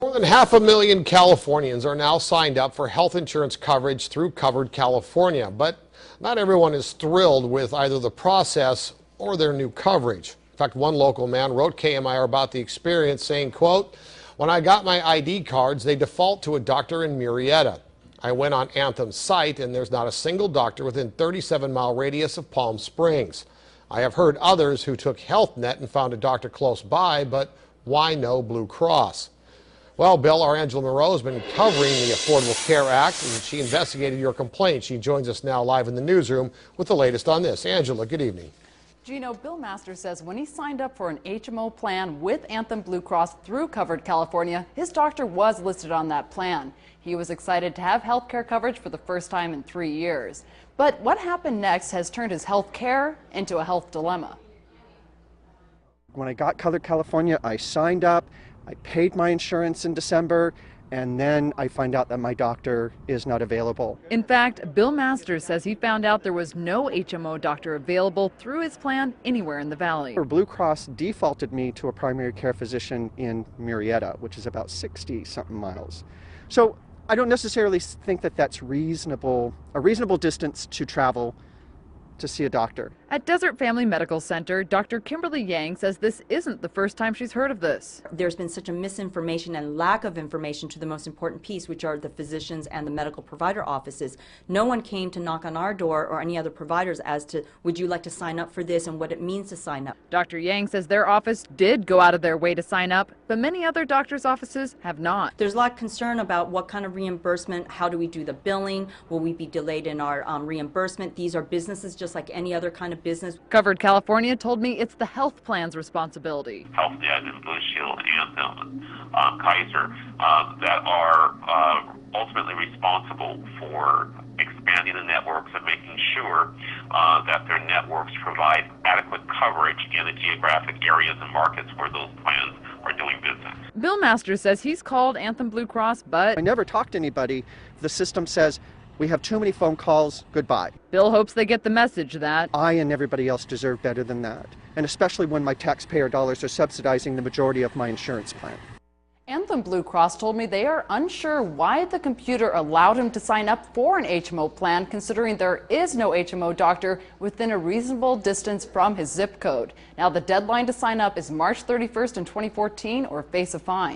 More than 500,000 Californians are now signed up for health insurance coverage through Covered California, but not everyone is thrilled with either the process or their new coverage. In fact, one local man wrote KMIR about the experience, saying, quote, "When I got my ID cards, they default to a doctor in Murrieta. I went on Anthem's site, and there's not a single doctor within 37-mile radius of Palm Springs. I have heard others who took HealthNet and found a doctor close by, but why no Blue Cross?" Well, Bill, our Angela Moreau has been covering the Affordable Care Act, and she investigated your complaint. She joins us now live in the newsroom with the latest on this. Angela, good evening. Gino, Bill Masters says when he signed up for an HMO plan with Anthem Blue Cross through Covered California, his doctor was listed on that plan. He was excited to have health care coverage for the first time in 3 years. But what happened next has turned his health care into a health dilemma. When I got Covered California, I signed up, I paid my insurance in December, and then I find out that my doctor is not available. In fact, Bill Masters says he found out there was no HMO doctor available through his plan anywhere in the valley. Blue Cross defaulted me to a primary care physician in Murrieta, which is about 60-something miles. So I don't necessarily think that that's a reasonable distance to travel to see a doctor. At Desert Family Medical Center, Dr. Kimberly Yang says this isn't the first time she's heard of this. There's been such a misinformation and lack of information to the most important piece, which are the physicians and the medical provider offices. No one came to knock on our door or any other providers as to, would you like to sign up for this and what it means to sign up. Dr. Yang says their office did go out of their way to sign up, but many other doctors' offices have not. There's a lot of concern about what kind of reimbursement, how do we do the billing, will we be delayed in our reimbursement. These are businesses just like any other kind of business. Covered California told me it's the health plan's responsibility. HealthNet and Blue Shield, Anthem, Kaiser, that are ultimately responsible for expanding the networks and making sure that their networks provide adequate coverage in the geographic areas and markets where those plans are doing business. Bill Masters says he's called Anthem Blue Cross, but I never talked to anybody. The system says, we have too many phone calls, goodbye. Bill hopes they get the message that I and everybody else deserve better than that, and especially when my taxpayer dollars are subsidizing the majority of my insurance plan. Anthem Blue Cross told me they are unsure why the computer allowed him to sign up for an HMO plan, considering there is no HMO doctor within a reasonable distance from his zip code. Now the deadline to sign up is March 31st in 2014 or face a fine.